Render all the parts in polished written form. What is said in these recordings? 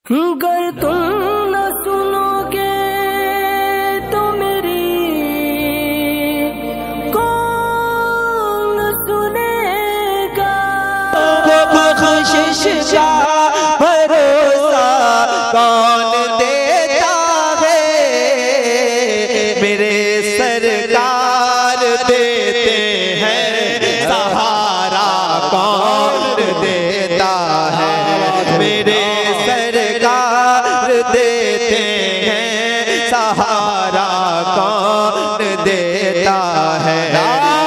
गर तुम न सुनोगे तो मेरी कौन सुनेगा। बख्शिश का भरोसा कौन देता है, मेरे सरकार देते हैं सहारा कौन देता है, मेरे सरकार देते हैं सहारा कौन देता है,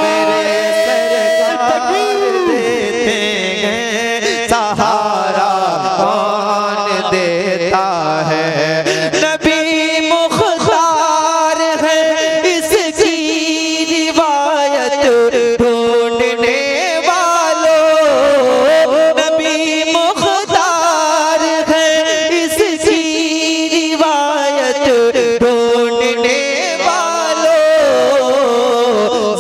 मेरे सरकार देते हैं सहारा कौन देता है। नबी मुख्तार है इसकी रिवायत ढूंढने वालों, नबी मुख्तार है इसकी रिवायत ढूंढने वालों,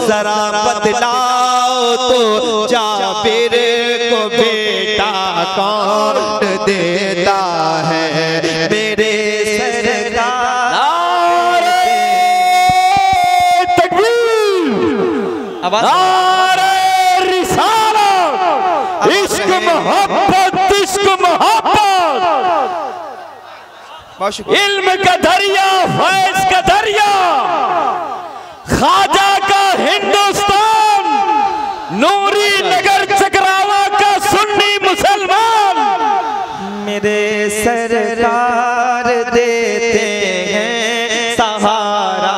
जरा बतलाओ तो जाबिर को बेटा कौन देता है, मेरे सरकार। नारे रिसालत, इश्क मोहब्बत, इश्क मोहब्बत, इल्म का दरिया, फैज का दरिया, ख्वाजा का हिंदुस्तान, नूरी नगर चकरावा का सुन्नी मुसलमान, मेरे सरकार देते हैं सहारा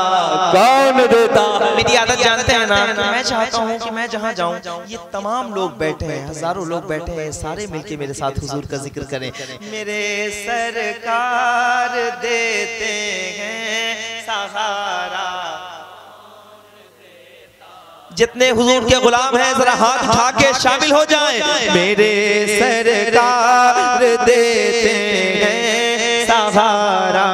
कौन देता। मेरी आदत जानते हैं ना, मैं चाहता हूँ कि मैं जहाँ जाऊँ ये तमाम लोग बैठे हैं, हजारों लोग बैठे हैं, सारे मिलके मेरे साथ हुजूर का जिक्र करें। मेरे सरकार देते हैं सहारा। जितने हुजूर के गुलाम हैं जरा हाथ उठा के शामिल हो जाएं। मेरे सरकार देते हैं सहारा।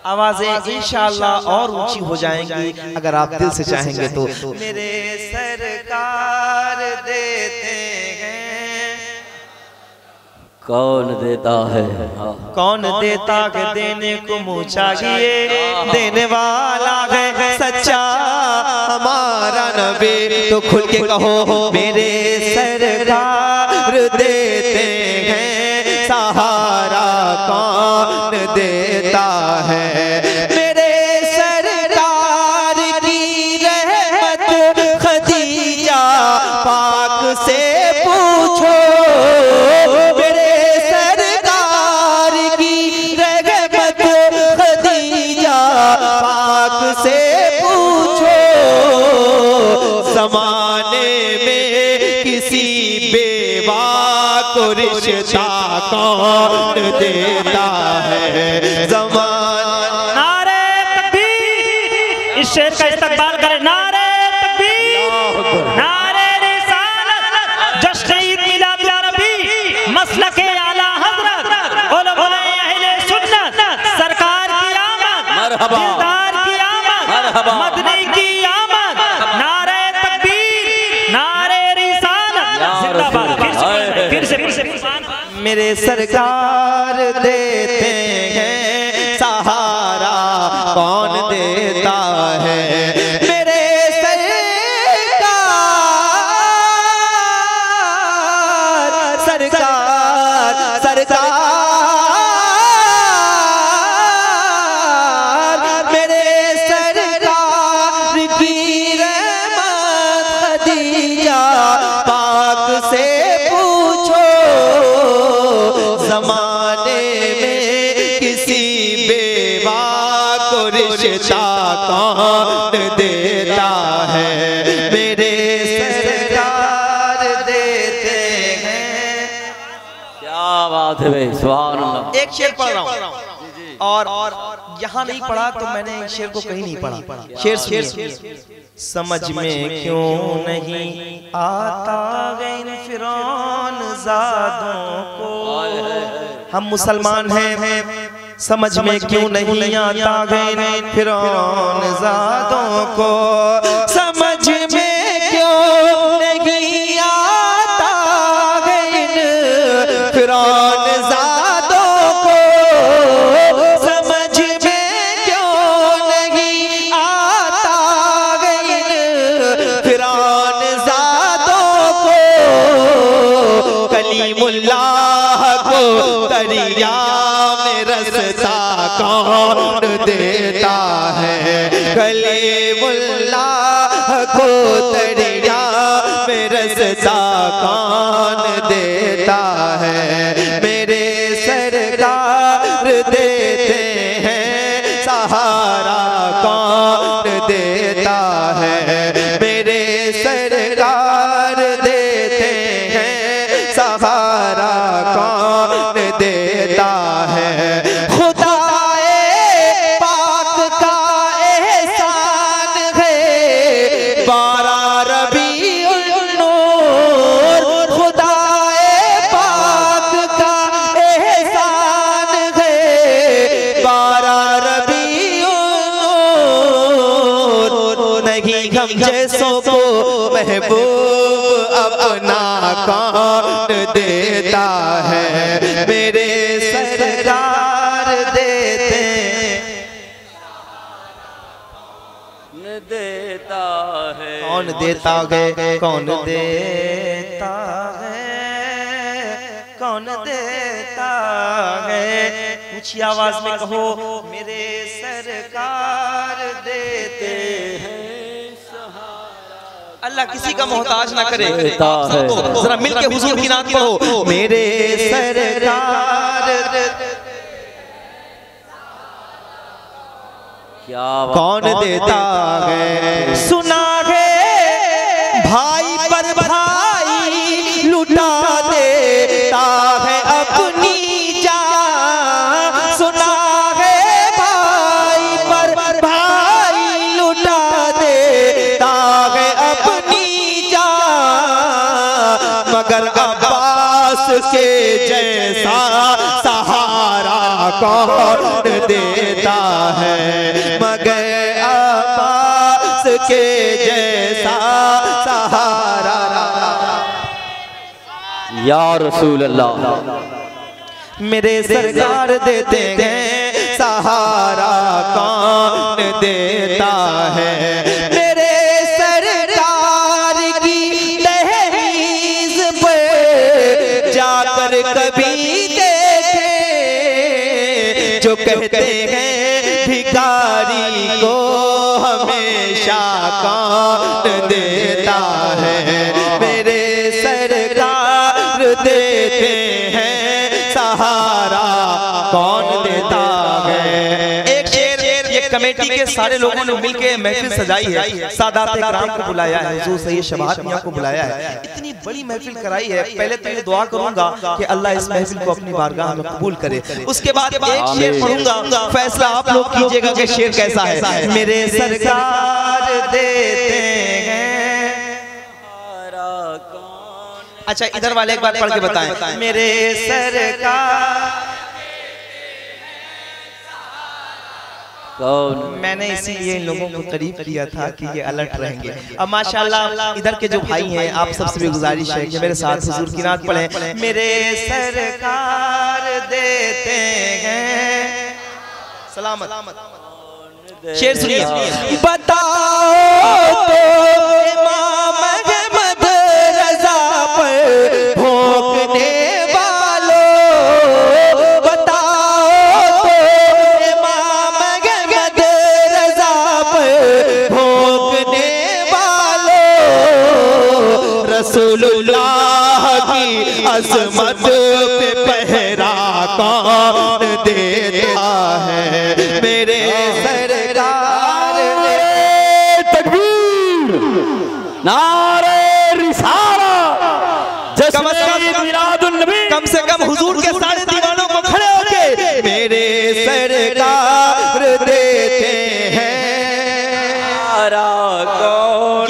आवाजें इंशाअल्लाह और ऊंची हो जाएंगी अगर आप दिल से चाहेंगे तो। मेरे सरकार देते हैं, कौन देता है, कौन देता है, देने को मुँह चाहिए, देने वाला है सच्चा हमारा नबी। तो खुल के कहो मेरे सरकार देते हैं सहारा कौन देता है, मेरे सरकार की रहमत खदीजा पाक से पूछो, मेरे सरकार की रहमत खदीजा पाक से पूछो। ज़माने में किसी बेवा को रिश्ता कौन देता है, ज़माना। नारे तकबीर, इस शेर का इस्तकबाल करें। नारे तकबीर, नारे रिसालत, जश्न ईद मिलाद नबी, मसलके आला हज़रत, उलमाए अहले सुन्नत, सरकार की आमद, मरहबा, दिलदार की आमद, मरहबा, मदनी की आमद। नारे तकबीर, नारे रिसालत, जिंदाबाद। फिर से मेरे सरकार देते हैं सहारा कौन देता है, मेरे सरकार, सरकार, सरकार, मेरे सरकार की रहमत खदीजा पाक से पूछो। ज़माने में किसी बेवा को रिश्ता कौन देता है, मेरे सरकार देते हैं। क्या बात है भाई, सुभान अल्लाह। एक शेर पढ़ रहा हूँ और यहाँ नहीं पढ़ा तो मैंने शेर को कहीं नहीं पढ़ा। शेर सुनिए। समझ में क्यों नहीं आता है इन फिरौन ज़ादों को, हम मुसलमान हैं, समझ में क्यों नहीं आता है इन फिरौन ज़ादों को, समझ में क्यों नहीं आता है इन फिरौन ज़ादों को समझ में क्यों नहीं आता फिरौन ज़ादों को कलीमुल्लाह को दरिया में रस्ता कौन देता है कलीमुल्लाह को दरिया में रस्ता कौन देता है मेरे सरकार देते हैं सहारा कौन देता है मेरे सरकार देते हैं सहारा कौन देता है खुदाए पाक का एहसान है 12 रबीउल नूर खुदाए पाक का एहसान है 12 रबीउल नूर नहीं हम जैसों को महबूब अपना कौन देता है मेरे सरकार देते देता है कौन देता है कौन देता है कौन देता है ऊंची आवाज में कहो मेरे सरकार देते हैं अल्लाह किसी का मोहताज ना करे जरा मिलके हुजूर की नात पढ़ो मेरे सरकार क्या कौन देता है सुना है भाई पर भाई लुटा देता है अपनी जान सुना है भाई पर भाई लुटा देता है अपनी जान मगर अब्बास के जैसा सहारा कौन देता है मगर अब्बास के जैसा सहारा या रसूल अल्लाह मेरे सरकार देते हैं सहारा कौन देता है मेरे सरकार की दहलीज पर जाकर कभी देखे जो कहते हैं भिखारी को हमेशा कौन देता है मेरे सरकार देते हैं सहारा कौन देता है एक शेर ये कमेटी के सारे लोगों ने मिलकर महफिल सजाई है सादात इकराम को बुलाया है हुजूर सैयद शबात मियां को बुलाया है इतनी बड़ी महफिल कराई है पहले तो ये दुआ करूंगा कि अल्लाह इस महफिल को अपनी बारगाह में कबूल करे उसके बाद एक शेर पढ़ूंगा फैसला आप लोग कीजिएगा कि शेर कैसा है मेरे सरकार देते हैं अच्छा इधर वाले एक बार पढ़ के बताएं मेरे सरकार कौन मैंने इसीलिए इन लोगों को करीब किया था कि ये अलर्ट रहेंगे अब माशाल्लाह इधर के जो भाई हैं आप सबसे भी गुजारिश है कि मेरे साथ हुजूर की नात पढ़ें मेरे सरकार देते हैं सलामत शेर सुनिए बताओ तो इमाम अहमद रज़ा पर भोंकने वालों बताओ तो इमाम अहमद रज़ा पर भोंकने वालों रसूलुल्लाह की अज़मत पे पहरा कौन देता है मेरे नारे रिसाला कम से कम हुजूर के सारे दीवानों को खड़े होके मेरे सरकार देते हैं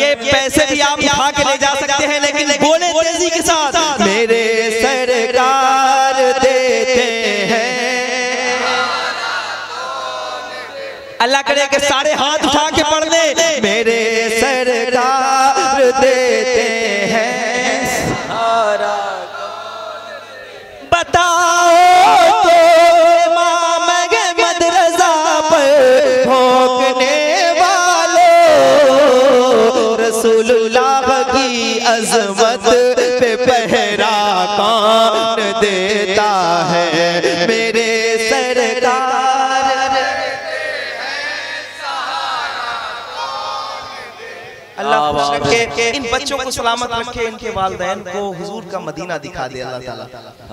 ये पैसे भी आप उठा के ले जा सकते हैं लेकिन बोले तेजी के साथ मेरे सरकार देते हैं अल्लाह करे कि सारे हाथ उठा के पढ़ ले मेरे सरकार देते हैं बताओ तो इमाम अहमद रज़ा पर भोंकने वालों, रसूलुल्लाह की अज़मत पे पहरा कौन देता है, मेरे सरकार अल्लाह खुश रखे, इन बच्चों को सलामत रखे, इनके वालिदैन को हुजूर का मदीना दिखा दे अल्लाह ताला।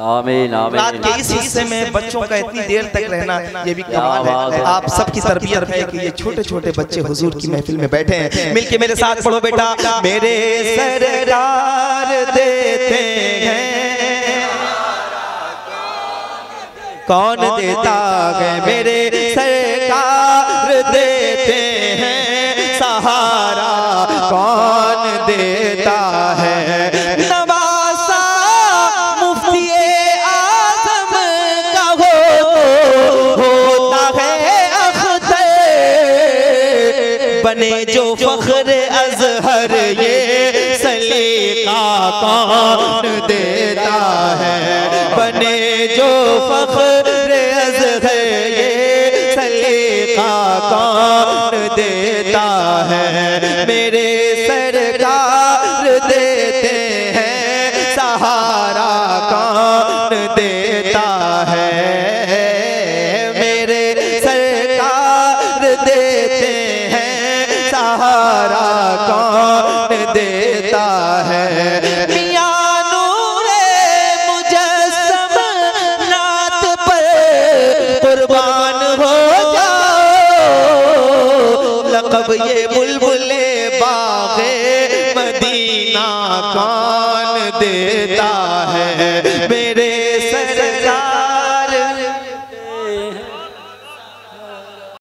आमीन आमीन। रात के इस हिस्से में बच्चों का इतनी देर तक रहना ये भी कमाल है। आप सबकी तरबियत है कि ये छोटे छोटे बच्चे हुजूर की महफिल में बैठे हैं। मिलके मेरे साथ पढ़ो बेटा, मेरे सरकार देते हैं, कौन देता है, मेरे सरकार देते हैं, सहारा कौन देता है, नवासा मुफ्ती आज़म का होता है अख्तर, बने जो फख्र अज़हर ये सलीका कौन देता है, बने जो फख्र अज़हर ये सलीका कौन देता है, मेरे सरकार देते हैं, सहारा कौन देता है, मेरे सरकार देते हैं, सहारा कौन देता है, मियां नूरे मुजस्सम नात पर कुर्बान हो जाओ, लक़ब ये बुलबुल